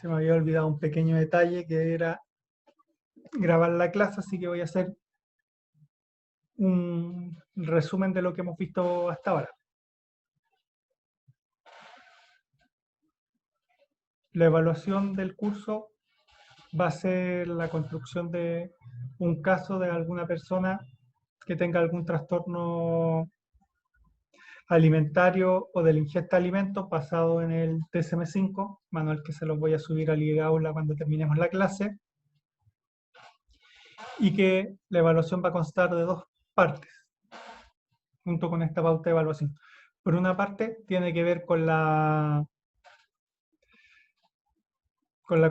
Se me había olvidado un pequeño detalle que era grabar la clase, así que voy a hacer un resumen de lo que hemos visto hasta ahora. La evaluación del curso va a ser la construcción de un caso de alguna persona que tenga algún trastorno alimentario o de la ingesta de alimentos basado en el DSM-5, manual que se los voy a subir al aula cuando terminemos la clase, y que la evaluación va a constar de dos partes, junto con esta pauta de evaluación. Por una parte, tiene que ver con la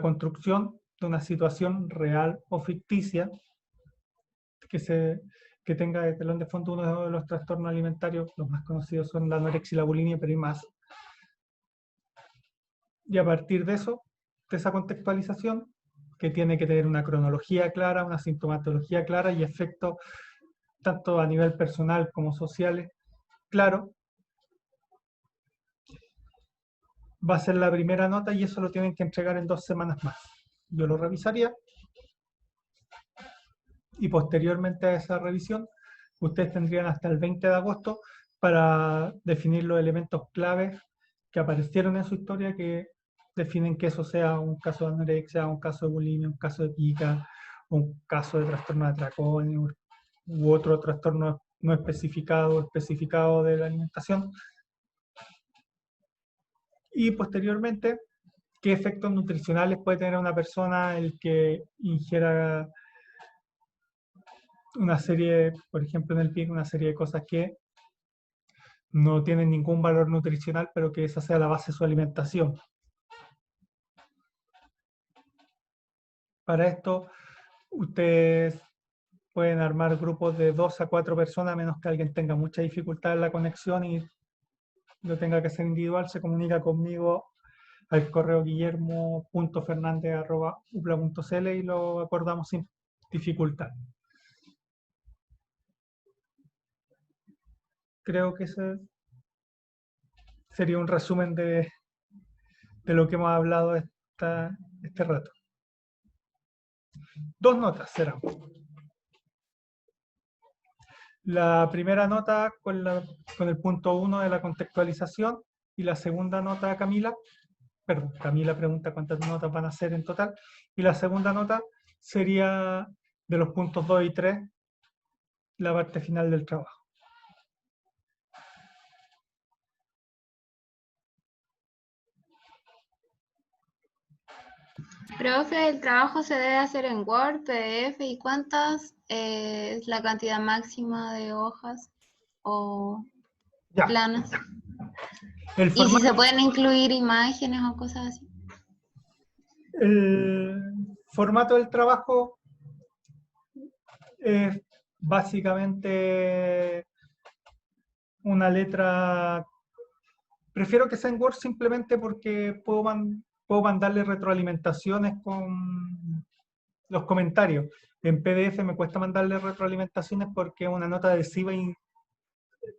construcción de una situación real o ficticia que, que tenga de telón de fondo uno de los trastornos alimentarios. Los más conocidos son la anorexia y la bulimia, pero hay más. Y a partir de eso, de esa contextualización, que tiene que tener una cronología clara, una sintomatología clara y efectos tanto a nivel personal como sociales, claro, va a ser la primera nota y eso lo tienen que entregar en 2 semanas más. Yo lo revisaría y posteriormente a esa revisión, ustedes tendrían hasta el 20 de agosto para definir los elementos claves que aparecieron en su historia que definen que eso sea un caso de anorexia, un caso de bulimia, un caso de pica, un caso de trastorno de atracón u otro trastorno no especificado o especificado de la alimentación. Y posteriormente, qué efectos nutricionales puede tener una persona el que ingiera una serie, por ejemplo en el PIC, una serie de cosas que no tienen ningún valor nutricional, pero que esa sea la base de su alimentación. Para esto, ustedes pueden armar grupos de 2 a 4 personas, a menos que alguien tenga mucha dificultad en la conexión y lo tenga que hacer individual, se comunica conmigo al correo guillermo.fernandez@upla.cl y lo acordamos sin dificultad. Creo que ese sería un resumen de lo que hemos hablado este rato. 2 notas serán. La primera nota con el punto 1 de la contextualización y la segunda nota, Camila pregunta cuántas notas van a ser en total, y la segunda nota sería de los puntos 2 y 3, la parte final del trabajo. Profe, ¿el trabajo se debe hacer en Word, PDF y cuántas es la cantidad máxima de hojas o Ya. planas? El Y si se formato, pueden incluir imágenes o cosas así. el formato del trabajo es básicamente una letra. Prefiero que sea en Word simplemente porque puedo mandarle retroalimentaciones con los comentarios. En PDF me cuesta mandarle retroalimentaciones porque es una nota adhesiva y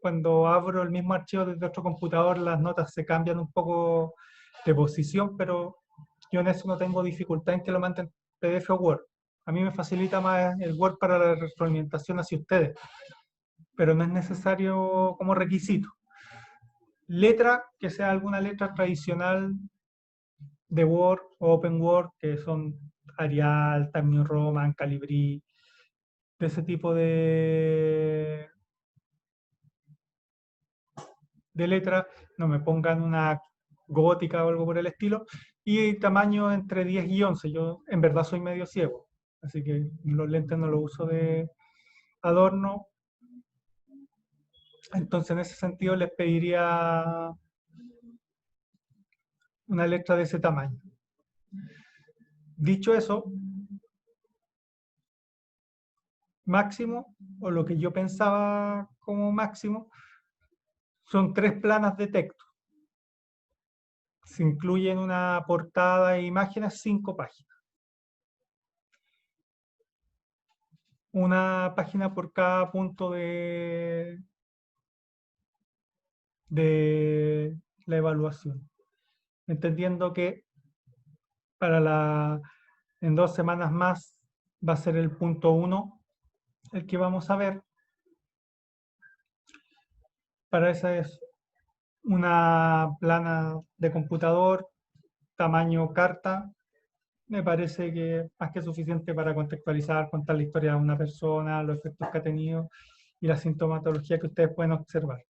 cuando abro el mismo archivo desde otro computador las notas se cambian un poco de posición, pero yo en eso no tengo dificultad en que lo manden PDF o Word. A mí me facilita más el Word para la retroalimentación hacia ustedes, pero no es necesario como requisito. Letra, que sea alguna letra tradicional de Word o OpenWord, que son Arial, Times New Roman, Calibri, de ese tipo de letra, no me pongan una gótica o algo por el estilo, y tamaño entre 10 y 11. Yo en verdad soy medio ciego, así que los lentes no los uso de adorno. Entonces en ese sentido les pediría una letra de ese tamaño. Dicho eso, máximo, o lo que yo pensaba como máximo, son 3 planas de texto. Se incluyen una portada e imágenes, 5 páginas. Una página por cada punto de la evaluación. Entendiendo que En 2 semanas más va a ser el punto 1 el que vamos a ver. Para esa es una plana de computador, tamaño carta. Me parece que más que suficiente para contextualizar, contar la historia de una persona, los efectos que ha tenido y la sintomatología que ustedes pueden observar.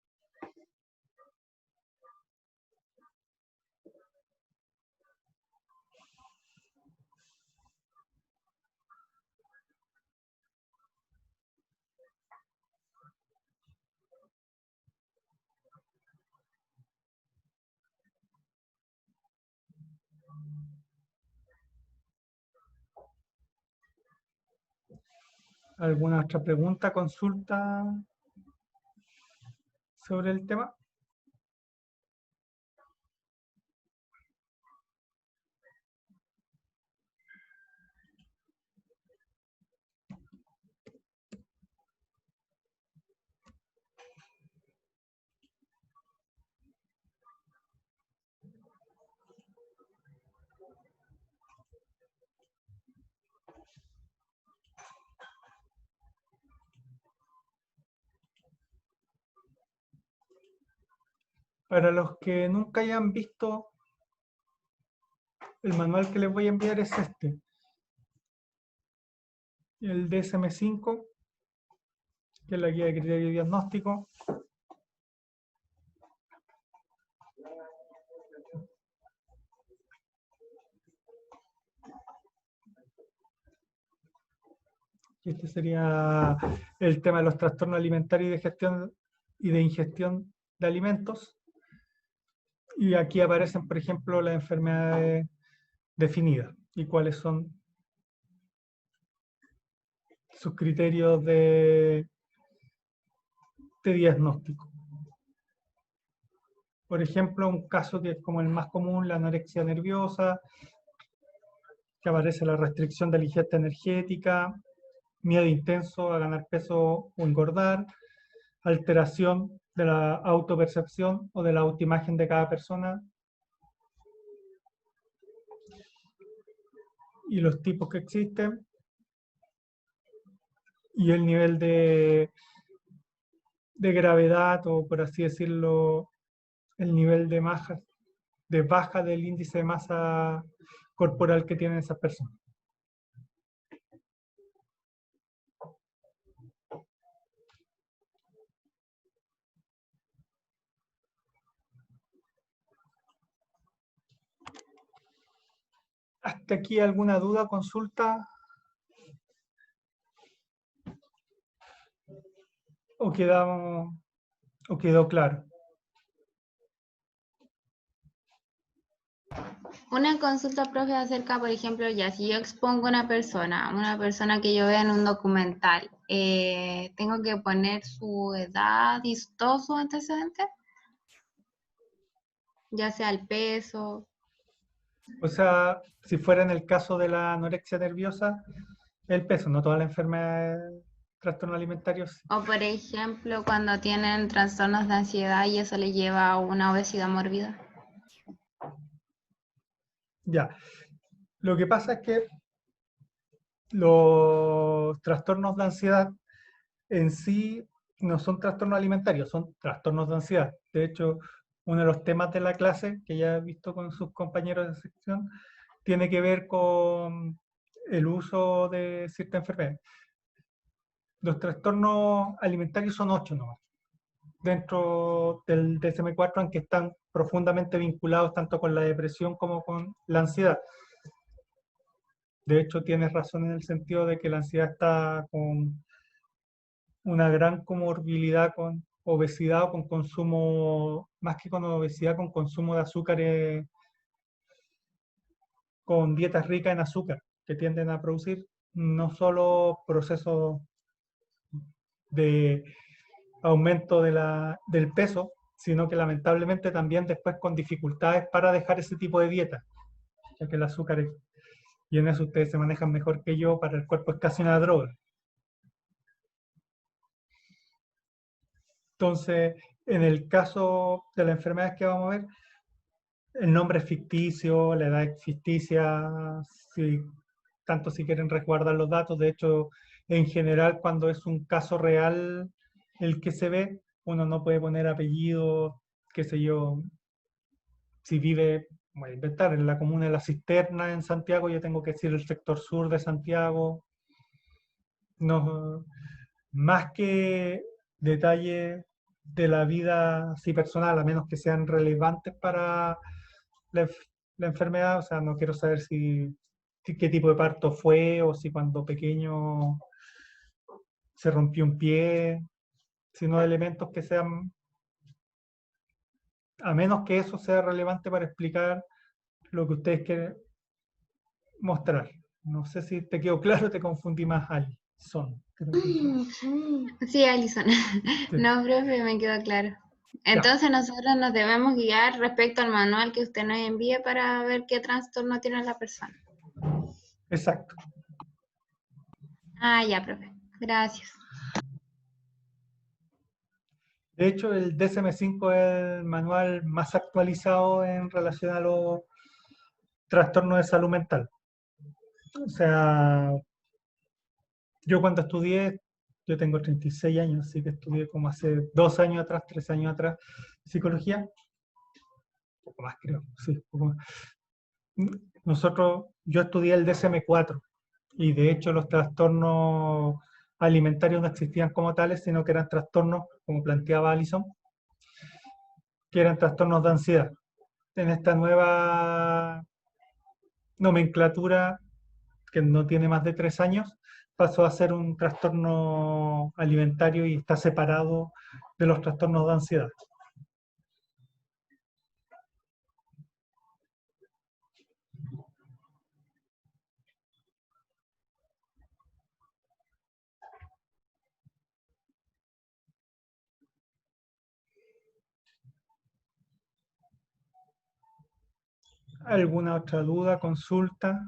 ¿Alguna otra pregunta, consulta sobre el tema? Para los que nunca hayan visto, el manual que les voy a enviar es este, el DSM-5, que es la guía de criterio diagnóstico. Este sería el tema de los trastornos alimentarios y de gestión y de ingestión de alimentos. Y aquí aparecen, por ejemplo, las enfermedades definidas y cuáles son sus criterios de diagnóstico. Por ejemplo, un caso que es como el más común, la anorexia nerviosa, que aparece la restricción de la ingesta energética, miedo intenso a ganar peso o engordar, alteración de la autopercepción o de la autoimagen de cada persona y los tipos que existen y el nivel de gravedad o por así decirlo, el nivel de baja del índice de masa corporal que tienen esas personas. ¿Hasta aquí alguna duda, consulta? ¿O quedó claro? Una consulta, profe, acerca, por ejemplo, ya si yo expongo una persona que yo vea en un documental, ¿tengo que poner su edad y todos sus antecedentes? Ya sea el peso, O sea, si fuera en el caso de la anorexia nerviosa, el peso, no toda la enfermedad trastornos alimentarios. o por ejemplo, cuando tienen trastornos de ansiedad y eso le lleva a una obesidad mórbida. Ya. Lo que pasa es que los trastornos de ansiedad en sí no son trastornos alimentarios, son trastornos de ansiedad. De hecho, uno de los temas de la clase que ya he visto con sus compañeros de sección tiene que ver con el uso de ciertas enfermedades. Los trastornos alimentarios son 8 nomás, dentro del DSM-4, aunque están profundamente vinculados tanto con la depresión como con la ansiedad. De hecho, tienes razón en el sentido de que la ansiedad está con una gran comorbilidad con obesidad o con consumo, más que con obesidad, con consumo de azúcares, con dietas ricas en azúcar, que tienden a producir no solo procesos de aumento del peso, sino que lamentablemente también después con dificultades para dejar ese tipo de dieta, ya que el azúcar es, y en eso ustedes se manejan mejor que yo, para el cuerpo es casi una droga. Entonces, en el caso de las enfermedades que vamos a ver, el nombre es ficticio, la edad es ficticia, si, tanto si quieren resguardar los datos. De hecho, en general, cuando es un caso real el que se ve, uno no puede poner apellido, qué sé yo, si vive, voy a inventar, en la comuna de La Cisterna en Santiago, yo tengo que decir el sector sur de Santiago. No, más que detalles de la vida así personal, a menos que sean relevantes para la, la enfermedad, o sea, no quiero saber qué tipo de parto fue o si cuando pequeño se rompió un pie, sino elementos que sean, a menos que eso sea relevante para explicar lo que ustedes quieren mostrar. No sé si te quedó claro, te confundí más, Ali. Son. Sí, Alison. Sí. No, profe, me quedó claro. Ya, Entonces nosotros nos debemos guiar respecto al manual que usted nos envíe para ver qué trastorno tiene la persona. exacto. Ah, ya, profe. Gracias. De hecho, el DSM-5 es el manual más actualizado en relación a los trastornos de salud mental. O sea, yo cuando estudié, yo tengo 36 años, así que estudié como hace 2 años atrás, 3 años atrás, psicología, un poco más creo, sí, un poco más. Yo estudié el DSM-4 y de hecho los trastornos alimentarios no existían como tales, sino que eran trastornos, como planteaba Alison, que eran trastornos de ansiedad. En esta nueva nomenclatura, que no tiene más de 3 años, pasó a ser un trastorno alimentario y está separado de los trastornos de ansiedad. ¿Alguna otra duda, consulta?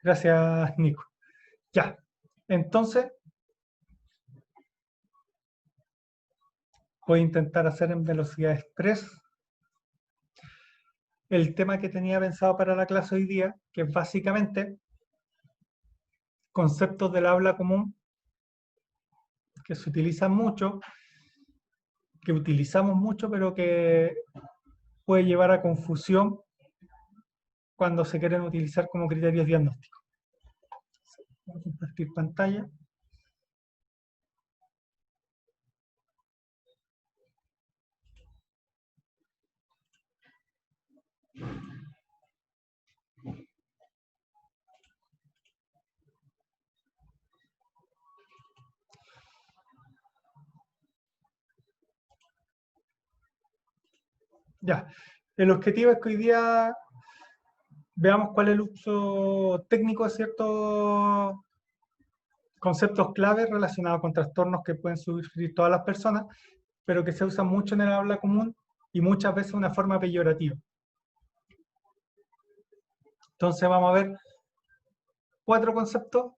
Gracias, Nico. Ya, entonces voy a intentar hacer en velocidad express el tema que tenía pensado para la clase hoy día, que es básicamente conceptos del habla común que se utilizan mucho, que utilizamos mucho, pero que puede llevar a confusión cuando se quieren utilizar como criterios diagnósticos. Voy a compartir pantalla. Ya, el objetivo es que hoy día veamos cuál es el uso técnico de ciertos conceptos clave relacionados con trastornos que pueden sufrir todas las personas, pero que se usan mucho en el habla común y muchas veces de una forma peyorativa. Entonces vamos a ver 4 conceptos.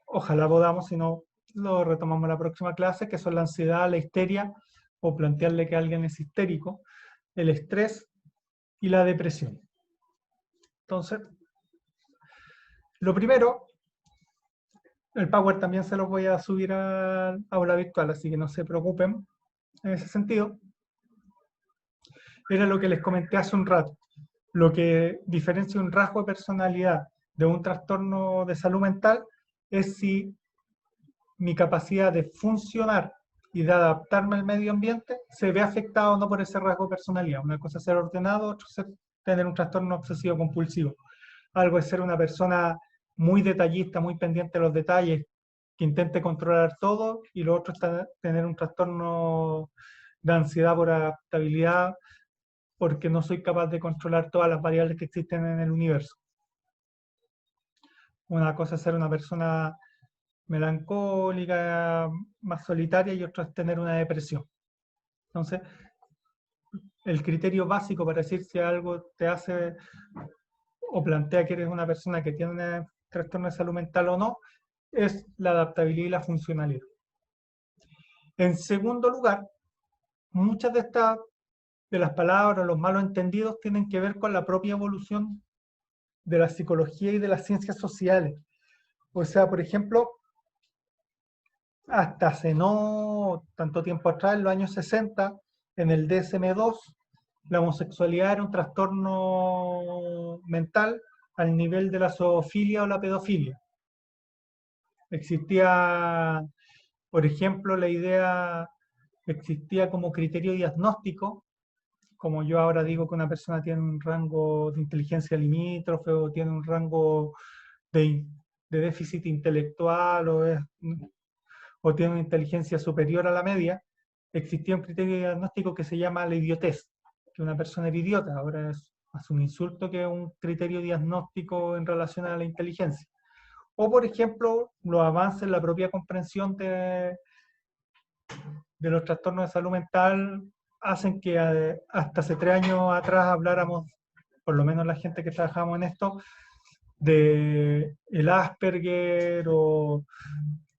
Ojalá podamos, si no, lo retomamos en la próxima clase, que son la ansiedad, la histeria, o plantearle que alguien es histérico, el estrés y la depresión. Entonces, lo primero, el Power también se los voy a subir a aula virtual, así que no se preocupen en ese sentido. Era lo que les comenté hace un rato. Lo que diferencia un rasgo de personalidad de un trastorno de salud mental es si mi capacidad de funcionar y de adaptarme al medio ambiente se ve afectado o no por ese rasgo de personalidad. Una cosa es ser ordenado, otra es tener un trastorno obsesivo compulsivo. Algo es ser una persona muy detallista, muy pendiente de los detalles, que intente controlar todo, y lo otro es tener un trastorno de ansiedad por adaptabilidad, porque no soy capaz de controlar todas las variables que existen en el universo. Una cosa es ser una persona melancólica, más solitaria, y otra es tener una depresión. Entonces, el criterio básico para decir si algo te hace o plantea que eres una persona que tiene un trastorno de salud mental o no, es la adaptabilidad y la funcionalidad. En segundo lugar, muchas de las palabras, los malos entendidos, tienen que ver con la propia evolución de la psicología y de las ciencias sociales. O sea, por ejemplo, hasta hace no tanto tiempo atrás, en los años 60, en el DSM-2, la homosexualidad era un trastorno mental al nivel de la zoofilia o la pedofilia. Existía, por ejemplo, la idea, existía como criterio diagnóstico, como yo ahora digo que una persona tiene un rango de inteligencia limítrofe o tiene un rango de, de déficit intelectual o tiene una inteligencia superior a la media, existía un criterio diagnóstico que se llama la idiotez, que una persona era idiota. Ahora es un insulto que es un criterio diagnóstico en relación a la inteligencia. O, por ejemplo, los avances en la propia comprensión de los trastornos de salud mental hacen que hasta hace 3 años atrás habláramos, por lo menos la gente que trabajamos en esto, de el Asperger o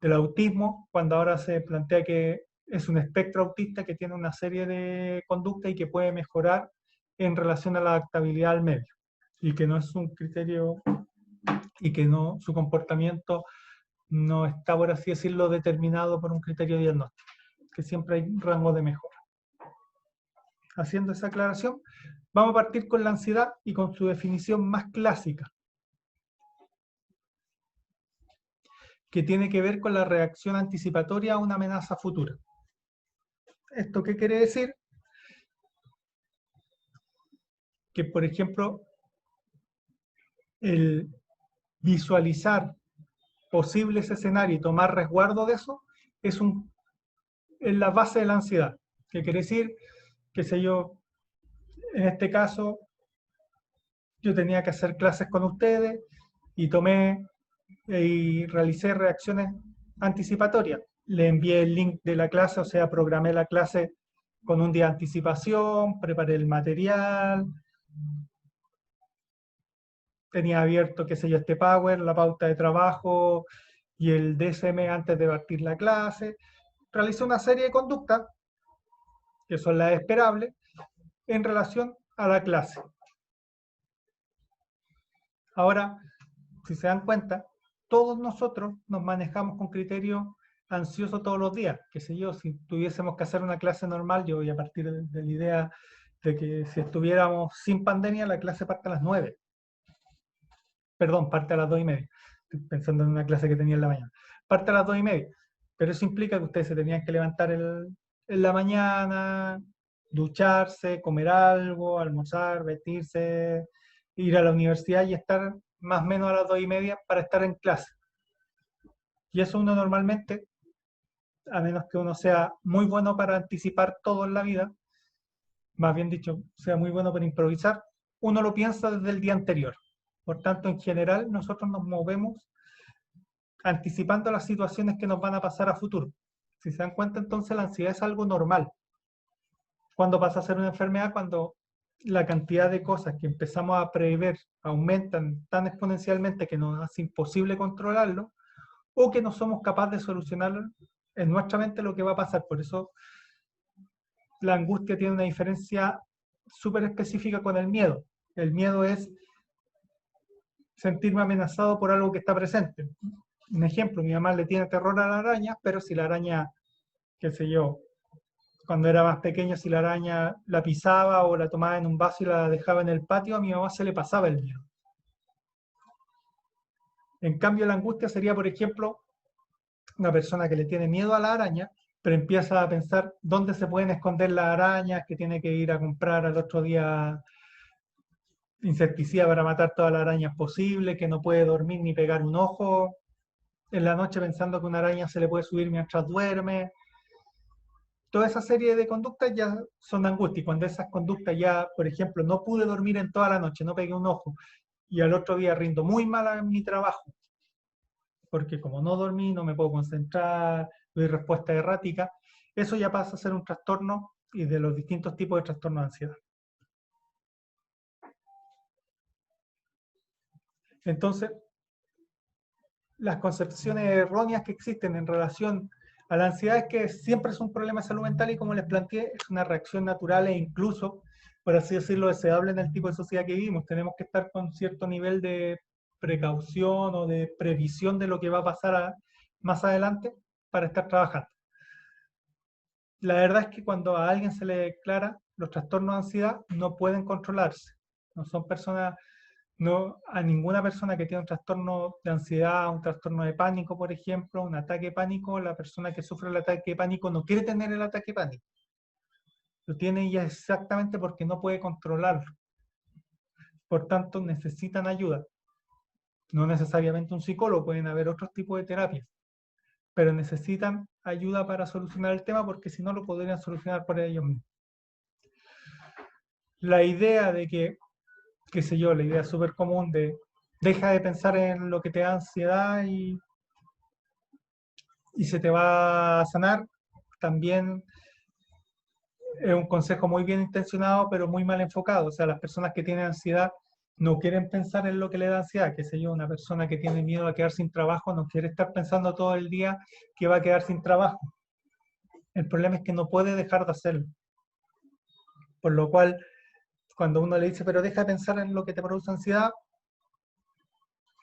del autismo, cuando ahora se plantea que es un espectro autista que tiene una serie de conductas y que puede mejorar en relación a la adaptabilidad al medio, y que no es un criterio y que no, su comportamiento no está, por así decirlo, determinado por un criterio diagnóstico, que siempre hay rango de mejora. Haciendo esa aclaración, vamos a partir con la ansiedad y con su definición más clásica, que tiene que ver con la reacción anticipatoria a una amenaza futura. ¿Esto qué quiere decir? Que, por ejemplo, el visualizar posibles escenarios y tomar resguardo de eso es la base de la ansiedad. ¿Qué quiere decir? Qué sé yo, en este caso, yo tenía que hacer clases con ustedes y y realicé reacciones anticipatorias. Le envié el link de la clase, o sea, programé la clase con un día de anticipación, preparé el material, tenía abierto, qué sé yo, este Power, la pauta de trabajo y el DSM antes de partir la clase. Realicé una serie de conductas, que son las esperables, en relación a la clase. Ahora, si se dan cuenta, todos nosotros nos manejamos con criterio ansioso todos los días. Qué sé yo, si tuviésemos que hacer una clase normal, yo voy a partir de la idea de que si estuviéramos sin pandemia, la clase parte a las 9. Perdón, parte a las 2:30. Estoy pensando en una clase que tenía en la mañana. Parte a las 2:30. Pero eso implica que ustedes se tenían que levantar en la mañana, ducharse, comer algo, almorzar, vestirse, ir a la universidad y estar más o menos a las 2:30 para estar en clase. Y eso uno normalmente, a menos que uno sea muy bueno para anticipar todo en la vida, más bien dicho, sea muy bueno para improvisar, uno lo piensa desde el día anterior. Por tanto, en general, nosotros nos movemos anticipando las situaciones que nos van a pasar a futuro. Si se dan cuenta, entonces la ansiedad es algo normal. Cuando pasa a ser una enfermedad, cuando la cantidad de cosas que empezamos a prever aumentan tan exponencialmente que nos hace imposible controlarlo, o que no somos capaces de solucionarlo en nuestra mente lo que va a pasar. Por eso la angustia tiene una diferencia súper específica con el miedo. El miedo es sentirme amenazado por algo que está presente. Un ejemplo, mi mamá le tiene terror a la araña, pero si la araña, qué sé yo, cuando era más pequeño, si la araña la pisaba o la tomaba en un vaso y la dejaba en el patio, a mi mamá se le pasaba el miedo. En cambio, la angustia sería, por ejemplo, una persona que le tiene miedo a la araña, pero empieza a pensar dónde se pueden esconder las arañas, que tiene que ir a comprar al otro día insecticida para matar todas las arañas posibles, que no puede dormir ni pegar un ojo en la noche pensando que una araña se le puede subir mientras duerme. Toda esa serie de conductas ya son angustia. Y cuando esas conductas ya, por ejemplo, no pude dormir en toda la noche, no pegué un ojo, y al otro día rindo muy mal en mi trabajo, porque como no dormí, no me puedo concentrar, doy respuesta errática, eso ya pasa a ser un trastorno y de los distintos tipos de trastorno de ansiedad. Entonces, las concepciones erróneas que existen en relación a la ansiedad es que siempre es un problema de salud mental y como les planteé, es una reacción natural e incluso, por así decirlo, deseable en el tipo de sociedad que vivimos. Tenemos que estar con cierto nivel de precaución o de previsión de lo que va a pasar más adelante para estar trabajando. La verdad es que cuando a alguien se le declara los trastornos de ansiedad no pueden controlarse. No son personas, no, a ninguna persona que tiene un trastorno de ansiedad, un trastorno de pánico, por ejemplo, un ataque de pánico, la persona que sufre el ataque de pánico no quiere tener el ataque de pánico. Lo tiene ya exactamente porque no puede controlarlo. Por tanto, necesitan ayuda. No necesariamente un psicólogo, pueden haber otros tipos de terapias, pero necesitan ayuda para solucionar el tema porque si no lo podrían solucionar por ellos mismos. La idea de que, qué sé yo, la idea súper común de deja de pensar en lo que te da ansiedad y se te va a sanar, también es un consejo muy bien intencionado, pero muy mal enfocado. O sea, las personas que tienen ansiedad no quieren pensar en lo que le da ansiedad. Qué sé yo, una persona que tiene miedo a quedar sin trabajo no quiere estar pensando todo el día que va a quedar sin trabajo. El problema es que no puede dejar de hacerlo. Por lo cual, cuando uno le dice, pero deja de pensar en lo que te produce ansiedad,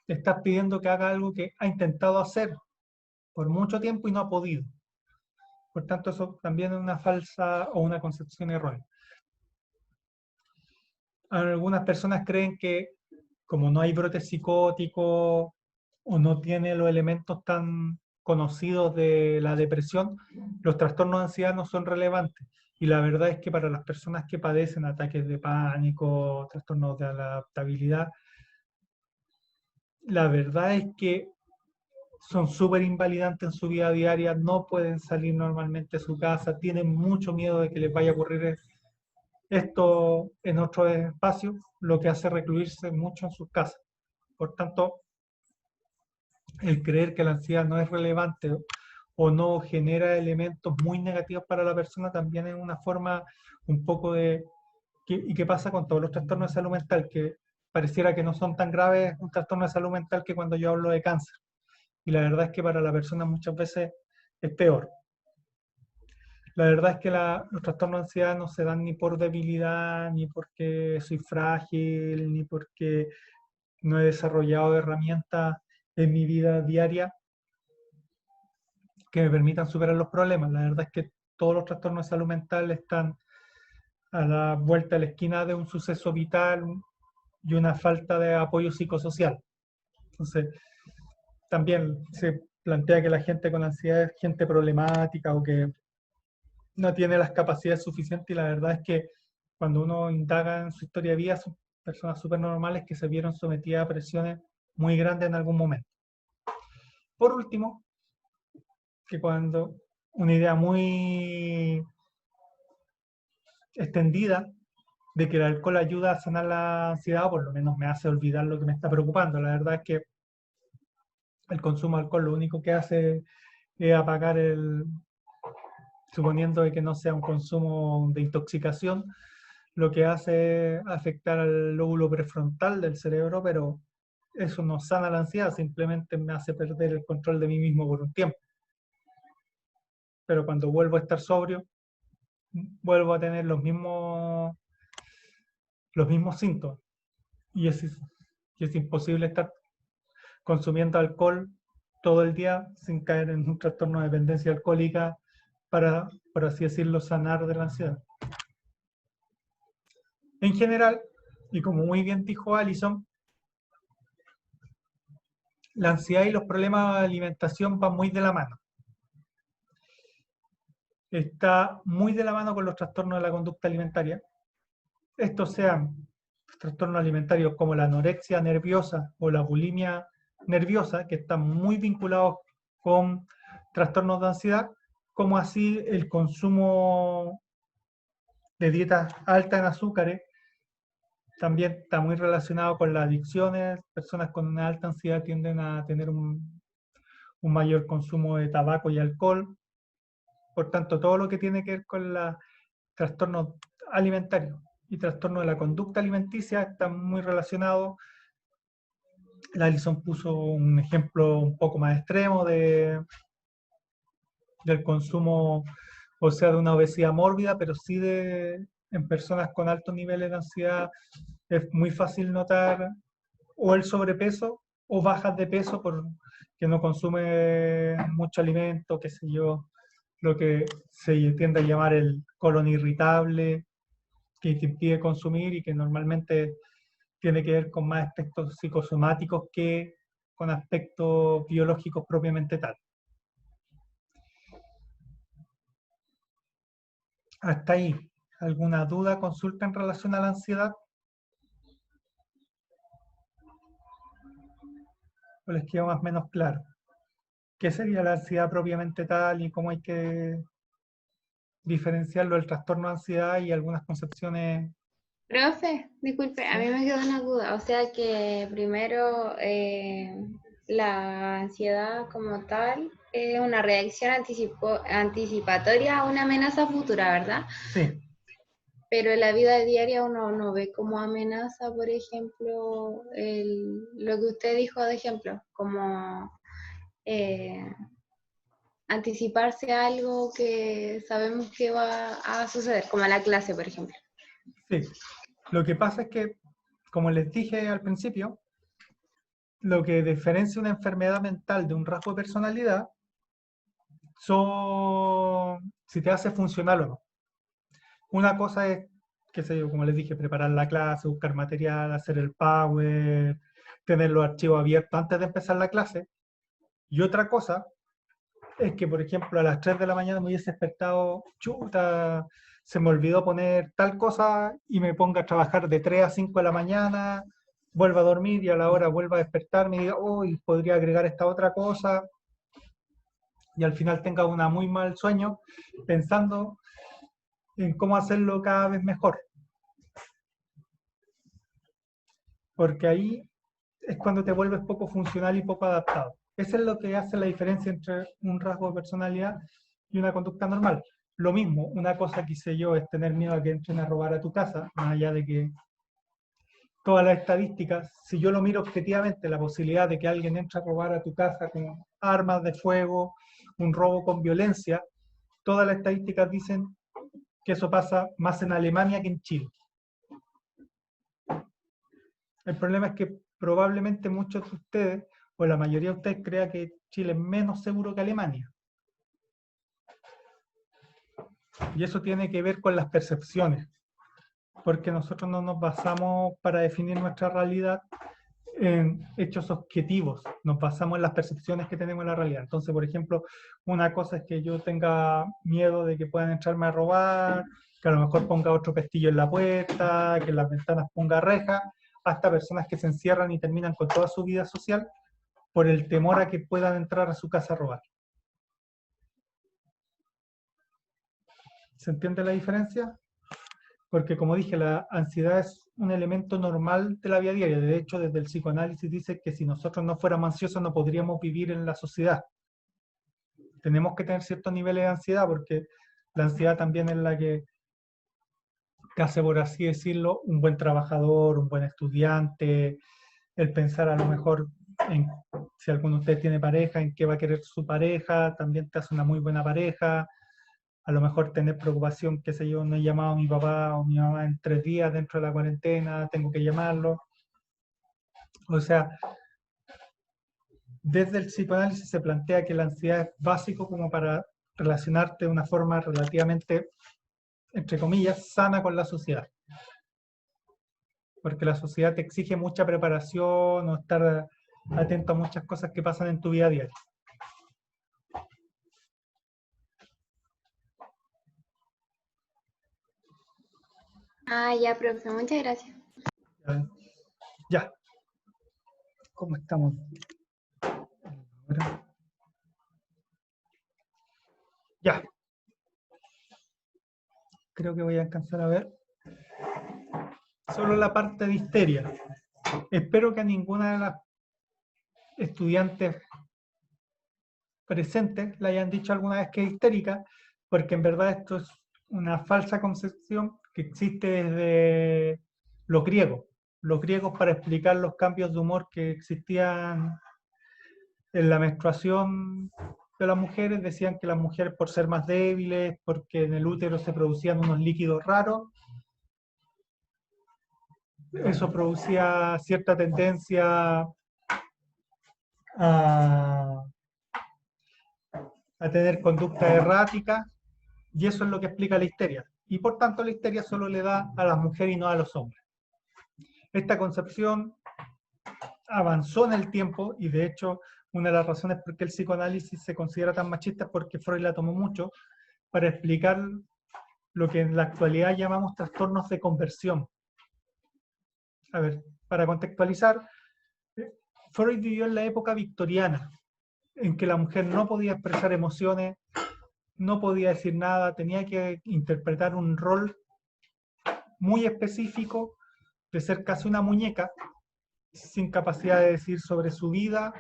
te estás pidiendo que haga algo que ha intentado hacer por mucho tiempo y no ha podido. Por tanto, eso también es una falsa o una concepción errónea. Algunas personas creen que como no hay brotes psicóticos o no tiene los elementos tan conocidos de la depresión, los trastornos de ansiedad no son relevantes. Y la verdad es que para las personas que padecen ataques de pánico, trastornos de adaptabilidad, la verdad es que son súper invalidantes en su vida diaria, no pueden salir normalmente de su casa, tienen mucho miedo de que les vaya a ocurrir esto en otro espacio, lo que hace recluirse mucho en sus casas. Por tanto, el creer que la ansiedad no es relevante o no genera elementos muy negativos para la persona también es una forma un poco de... ¿Y qué pasa con todos los trastornos de salud mental? Que pareciera que no son tan graves un trastorno de salud mental que cuando yo hablo de cáncer. Y la verdad es que para la persona muchas veces es peor. La verdad es que los trastornos de ansiedad no se dan ni por debilidad, ni porque soy frágil, ni porque no he desarrollado herramientas en mi vida diaria que me permitan superar los problemas. La verdad es que todos los trastornos de salud mental están a la vuelta de la esquina de un suceso vital y una falta de apoyo psicosocial. Entonces, también se plantea que la gente con ansiedad es gente problemática o que no tiene las capacidades suficientes y la verdad es que cuando uno indaga en su historia de vida son personas súper normales que se vieron sometidas a presiones muy grandes en algún momento. Por último, que cuando una idea muy extendida de que el alcohol ayuda a sanar la ansiedad, o por lo menos me hace olvidar lo que me está preocupando. La verdad es que el consumo de alcohol lo único que hace es apagar suponiendo de que no sea un consumo de intoxicación, lo que hace es afectar al lóbulo prefrontal del cerebro, pero eso no sana la ansiedad, simplemente me hace perder el control de mí mismo por un tiempo. Pero cuando vuelvo a estar sobrio, vuelvo a tener los mismos síntomas. Y es imposible estar consumiendo alcohol todo el día sin caer en un trastorno de dependencia alcohólica para, por así decirlo, sanar de la ansiedad. En general, y como muy bien dijo Alison, la ansiedad y los problemas de alimentación van muy de la mano. Está muy de la mano con los trastornos de la conducta alimentaria. Estos sean trastornos alimentarios como la anorexia nerviosa o la bulimia nerviosa, que están muy vinculados con trastornos de ansiedad, como así el consumo de dietas altas en azúcares, también está muy relacionado con las adicciones. Personas con una alta ansiedad tienden a tener un mayor consumo de tabaco y alcohol. Por tanto, todo lo que tiene que ver con los trastornos alimentarios y trastornos de la conducta alimenticia están muy relacionados. La Alison puso un ejemplo un poco más extremo del consumo, o sea, de una obesidad mórbida, pero sí en personas con altos niveles de ansiedad es muy fácil notar o el sobrepeso o bajas de peso porque no consume mucho alimento, qué sé yo, lo que se tiende a llamar el colon irritable, que te impide consumir y que normalmente tiene que ver con más aspectos psicosomáticos que con aspectos biológicos propiamente tal. Hasta ahí, ¿alguna duda, consulta en relación a la ansiedad? ¿O les queda más o menos claro? ¿Qué sería la ansiedad propiamente tal y cómo hay que diferenciarlo del trastorno de ansiedad y algunas concepciones? Profe, disculpe, a ¿Sí? mí me quedó una duda. O sea que primero la ansiedad como tal es una reacción anticipatoria a una amenaza futura, ¿verdad? Sí, Pero en la vida diaria uno no ve como amenaza, por ejemplo, lo que usted dijo de ejemplo, como eh, anticiparse a algo que sabemos que va a suceder, como a la clase, por ejemplo. sí. Lo que pasa es que, como les dije al principio, lo que diferencia una enfermedad mental de un rasgo de personalidad son si te hace funcional o no. Una cosa es, qué sé yo, como les dije, preparar la clase, buscar material, hacer el power, tener los archivos abiertos antes de empezar la clase. Y otra cosa es que, por ejemplo, a las 3 de la mañana me hubiese despertado, chuta, se me olvidó poner tal cosa y me ponga a trabajar de 3 a 5 de la mañana, vuelva a dormir y a la hora vuelva a despertarme y diga, uy, podría agregar esta otra cosa, y al final tenga una muy mal sueño pensando en cómo hacerlo cada vez mejor. Porque ahí es cuando te vuelves poco funcional y poco adaptado. Eso es lo que hace la diferencia entre un rasgo de personalidad y una conducta normal. Lo mismo, una cosa que hice yo es tener miedo a que entren a robar a tu casa, más allá de que todas las estadísticas, si yo lo miro objetivamente, la posibilidad de que alguien entre a robar a tu casa con armas de fuego, un robo con violencia, todas las estadísticas dicen que eso pasa más en Alemania que en Chile. El problema es que probablemente muchos de ustedes, o la mayoría de ustedes, crea que Chile es menos seguro que Alemania. Y eso tiene que ver con las percepciones, porque nosotros no nos basamos para definir nuestra realidad en hechos objetivos, nos basamos en las percepciones que tenemos en la realidad. Entonces, por ejemplo, una cosa es que yo tenga miedo de que puedan entrarme a robar, que a lo mejor ponga otro pestillo en la puerta, que en las ventanas ponga reja, hasta personas que se encierran y terminan con toda su vida social por el temor a que puedan entrar a su casa a robar. ¿Se entiende la diferencia? Porque como dije, la ansiedad es un elemento normal de la vida diaria. De hecho, desde el psicoanálisis dice que si nosotros no fuéramos ansiosos no podríamos vivir en la sociedad. Tenemos que tener ciertos niveles de ansiedad porque la ansiedad también es la que te hace, por así decirlo, un buen trabajador, un buen estudiante, el pensar a lo mejor en si alguno de ustedes tiene pareja, en qué va a querer su pareja, también te hace una muy buena pareja. A lo mejor tener preocupación, qué sé yo, no he llamado a mi papá o mi mamá en 3 días dentro de la cuarentena, tengo que llamarlo. O sea, desde el psicoanálisis se plantea que la ansiedad es básico como para relacionarte de una forma relativamente, entre comillas, sana con la sociedad. Porque la sociedad te exige mucha preparación o estar atento a muchas cosas que pasan en tu vida diaria. Ah, ya, profe, muchas gracias. Ya, ¿cómo estamos? Ahora. Ya, creo que voy a alcanzar a ver solo la parte de histeria. Espero que a ninguna de las estudiantes presentes le hayan dicho alguna vez que es histérica, porque en verdad esto es una falsa concepción que existe desde los griegos. Los griegos, para explicar los cambios de humor que existían en la menstruación de las mujeres, decían que las mujeres, por ser más débiles, porque en el útero se producían unos líquidos raros, eso producía cierta tendencia a, a tener conducta errática, y eso es lo que explica la histeria. Y por tanto la histeria solo le da a las mujeres y no a los hombres. Esta concepción avanzó en el tiempo, y de hecho una de las razones por qué el psicoanálisis se considera tan machista es porque Freud la tomó mucho para explicar lo que en la actualidad llamamos trastornos de conversión. A ver, para contextualizar, Freud vivió en la época victoriana, en que la mujer no podía expresar emociones, no podía decir nada, tenía que interpretar un rol muy específico de ser casi una muñeca, sin capacidad de decir sobre su vida,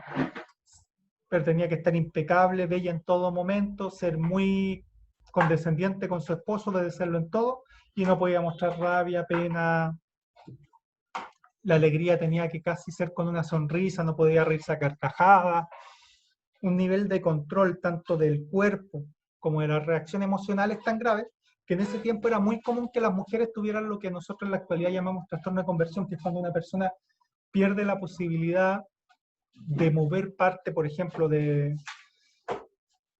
pero tenía que estar impecable, bella en todo momento, ser muy condescendiente con su esposo, obedecerlo en todo, y no podía mostrar rabia, pena. La alegría tenía que casi ser con una sonrisa, no podía reírse a carcajadas. Un nivel de control tanto del cuerpo como de la reacción emocional es tan grave que en ese tiempo era muy común que las mujeres tuvieran lo que nosotros en la actualidad llamamos trastorno de conversión, que es cuando una persona pierde la posibilidad de mover parte, por ejemplo, de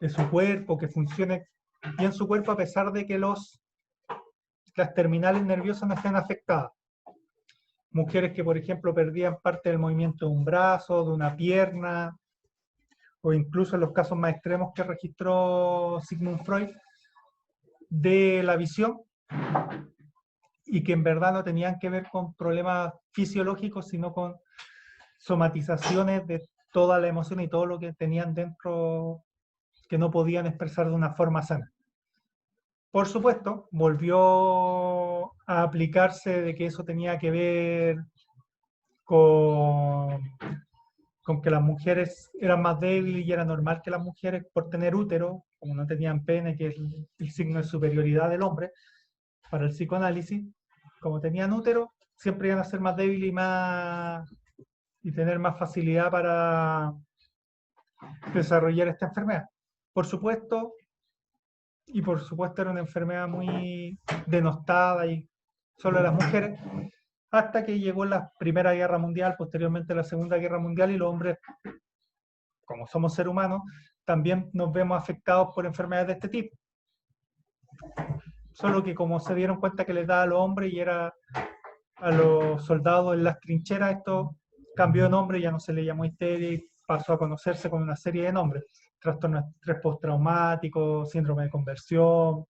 su cuerpo, que funcione bien su cuerpo a pesar de que las terminales nerviosas no estén afectadas. Mujeres que, por ejemplo, perdían parte del movimiento de un brazo, de una pierna, o incluso en los casos más extremos que registró Sigmund Freud, de la visión, y que en verdad no tenían que ver con problemas fisiológicos, sino con somatizaciones de toda la emoción y todo lo que tenían dentro que no podían expresar de una forma sana. Por supuesto, volvió a aplicarse de que eso tenía que ver con, con que las mujeres eran más débiles y era normal que las mujeres, por tener útero, como no tenían pene, que es el signo de superioridad del hombre, para el psicoanálisis, como tenían útero, siempre iban a ser más débiles y tener más facilidad para desarrollar esta enfermedad. Por supuesto, era una enfermedad muy denostada y solo de las mujeres, hasta que llegó la Primera Guerra Mundial, posteriormente la Segunda Guerra Mundial, y los hombres, como somos seres humanos, también nos vemos afectados por enfermedades de este tipo. Solo que como se dieron cuenta que les daba a los hombres y era a los soldados en las trincheras, esto cambió de nombre, ya no se le llamó histeria y pasó a conocerse con una serie de nombres: trastorno de estrés postraumático, síndrome de conversión.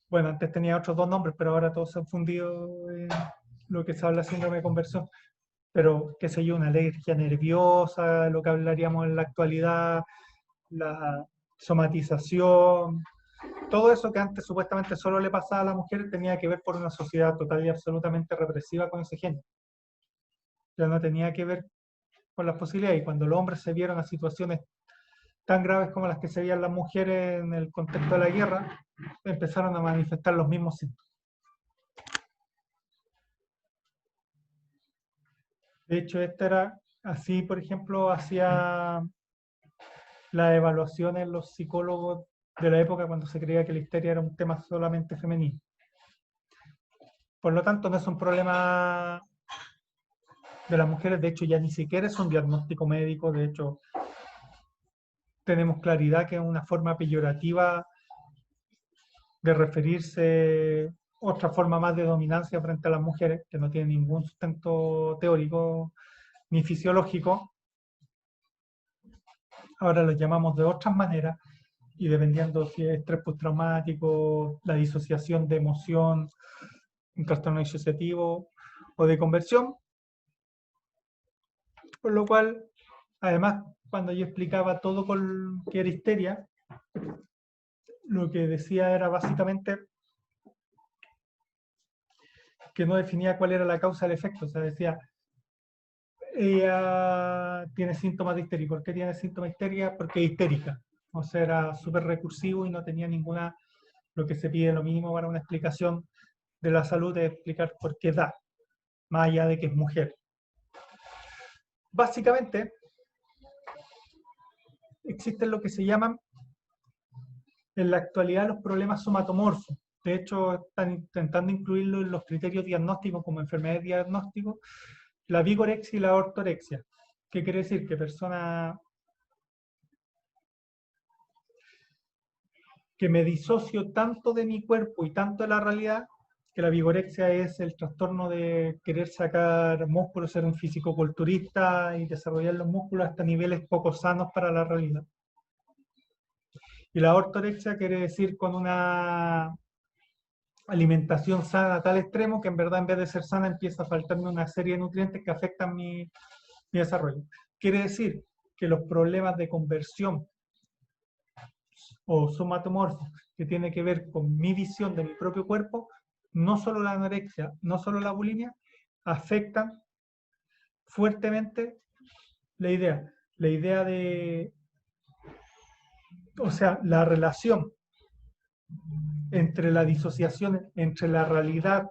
Bueno, antes tenía otros dos nombres, pero ahora todos se han fundido en lo que se habla de síndrome de conversión. Pero, qué sé yo, una alergia nerviosa, lo que hablaríamos en la actualidad, la somatización, todo eso que antes supuestamente solo le pasaba a la mujer tenía que ver por una sociedad total y absolutamente represiva con ese género. Ya no tenía que ver con las posibilidades. Y cuando los hombres se vieron a situaciones tan graves como las que se veían las mujeres en el contexto de la guerra, empezaron a manifestar los mismos síntomas. De hecho, esta era así, por ejemplo, hacía las evaluaciones los psicólogos de la época cuando se creía que la histeria era un tema solamente femenino. Por lo tanto, no es un problema de las mujeres, de hecho ya ni siquiera es un diagnóstico médico, de hecho tenemos claridad que es una forma peyorativa de referirse, otra forma más de dominancia frente a las mujeres, que no tiene ningún sustento teórico ni fisiológico. Ahora los llamamos de otras maneras, y dependiendo si es estrés postraumático, la disociación de emoción, un trastorno disociativo o de conversión. Por lo cual, además, cuando yo explicaba todo con que era histeria, lo que decía era básicamente que no definía cuál era la causa del efecto. O sea, decía, ella tiene síntomas de histeria. ¿Por qué tiene síntomas de histeria? Porque es histérica. O sea, era súper recursivo y no tenía ninguna, lo que se pide lo mínimo para una explicación de la salud es explicar por qué da, más allá de que es mujer. Básicamente, existen lo que se llaman en la actualidad los problemas somatomorfos. De hecho, están intentando incluirlo en los criterios diagnósticos como enfermedades diagnósticos, la vigorexia y la ortorexia. ¿Qué quiere decir? Que personas que me disocio tanto de mi cuerpo y tanto de la realidad, que la vigorexia es el trastorno de querer sacar músculos, ser un fisicoculturista y desarrollar los músculos hasta niveles poco sanos para la realidad. Y la ortorexia quiere decir con una alimentación sana a tal extremo que en verdad en vez de ser sana empieza a faltarme una serie de nutrientes que afectan mi desarrollo. Quiere decir que los problemas de conversión o somatomorfos que tiene que ver con mi visión de mi propio cuerpo, no solo la anorexia, no solo la bulimia, afectan fuertemente la idea de, o sea, la relación entre la disociación, entre la realidad,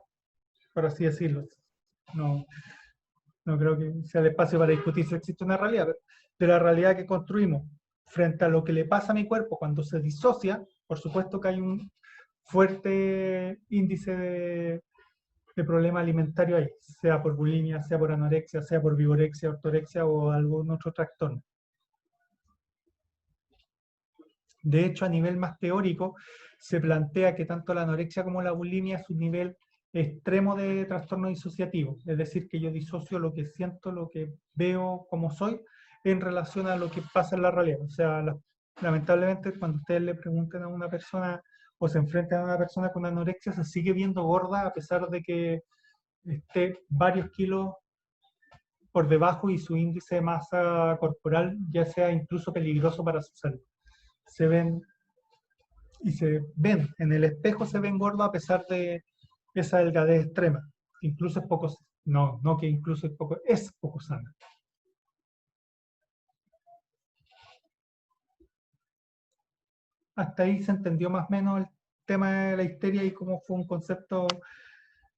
por así decirlo. No, no creo que sea el espacio para discutir si existe una realidad, pero de la realidad que construimos frente a lo que le pasa a mi cuerpo cuando se disocia, por supuesto que hay un fuerte índice de problema alimentario ahí, sea por bulimia, sea por anorexia, sea por vigorexia, ortorexia o algún otro trastorno. De hecho, a nivel más teórico, se plantea que tanto la anorexia como la bulimia es un nivel extremo de trastorno disociativo, es decir, que yo disocio lo que siento, lo que veo como soy, en relación a lo que pasa en la realidad. O sea, lamentablemente cuando ustedes le pregunten a una persona o se enfrentan a una persona con anorexia, se sigue viendo gorda a pesar de que esté varios kilos por debajo y su índice de masa corporal ya sea incluso peligroso para su salud. Se ven y se ven, en el espejo se ven gordos a pesar de esa delgadez extrema. Incluso es poco, no que incluso es poco sana. Hasta ahí se entendió más o menos el tema de la histeria y cómo fue un concepto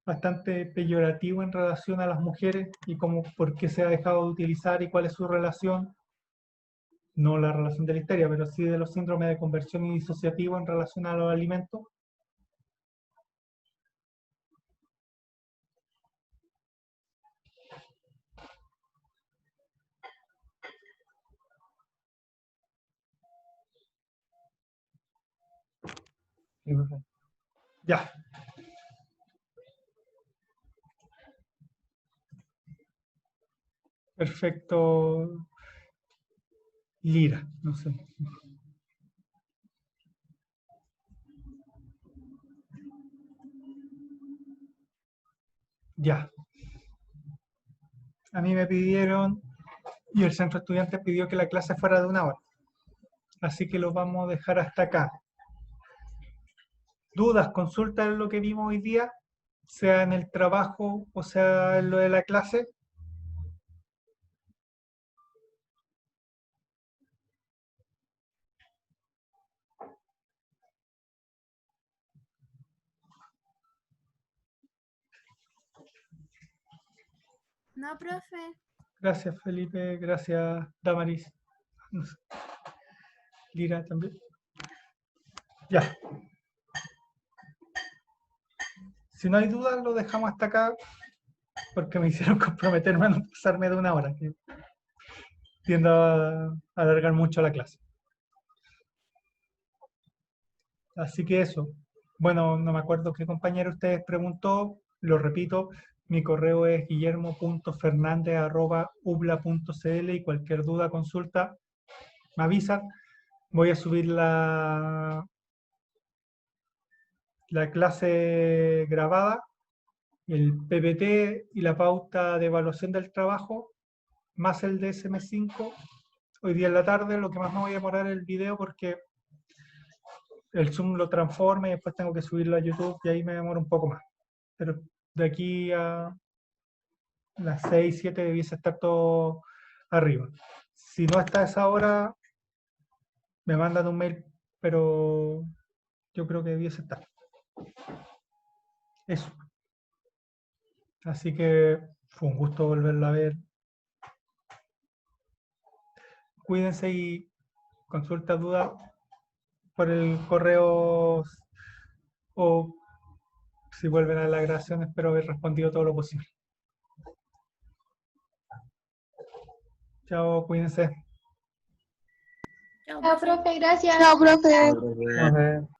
bastante peyorativo en relación a las mujeres y cómo, por qué se ha dejado de utilizar y cuál es su relación, no la relación de la histeria, pero sí de los síndromes de conversión y disociativo en relación a los alimentos. Ya. Perfecto. Lira, no sé. Ya. A mí me pidieron, y el centro estudiante pidió que la clase fuera de 1 hora. Así que lo vamos a dejar hasta acá. Dudas, consultas en lo que vimos hoy día, sea en el trabajo o sea en lo de la clase. No, profe. Gracias, Felipe. Gracias, Damaris. No sé. Lira también. Ya. Si no hay dudas, lo dejamos hasta acá porque me hicieron comprometerme a no pasarme de 1 hora, que tiendo a alargar mucho la clase. Así que eso. Bueno, no me acuerdo qué compañero ustedes preguntó, lo repito, mi correo es guillermo.fernandez@ubla.cl y cualquier duda, consulta, me avisan. Voy a subir la clase grabada, el PPT y la pauta de evaluación del trabajo, más el DSM-5, hoy día en la tarde. Lo que más me voy a demorar es el video porque el Zoom lo transforma y después tengo que subirlo a YouTube y ahí me demoro un poco más. Pero de aquí a las 6, 7 debiese estar todo arriba. Si no está a esa hora, me mandan un mail, pero yo creo que debiese estar. Eso. Así que fue un gusto volverlo a ver. Cuídense y consulta dudas por el correo o si vuelven a la grabación, espero haber respondido todo lo posible. Chao, cuídense. Chao, Chao, profe. profe, gracias. Chao, profe. Nos vemos.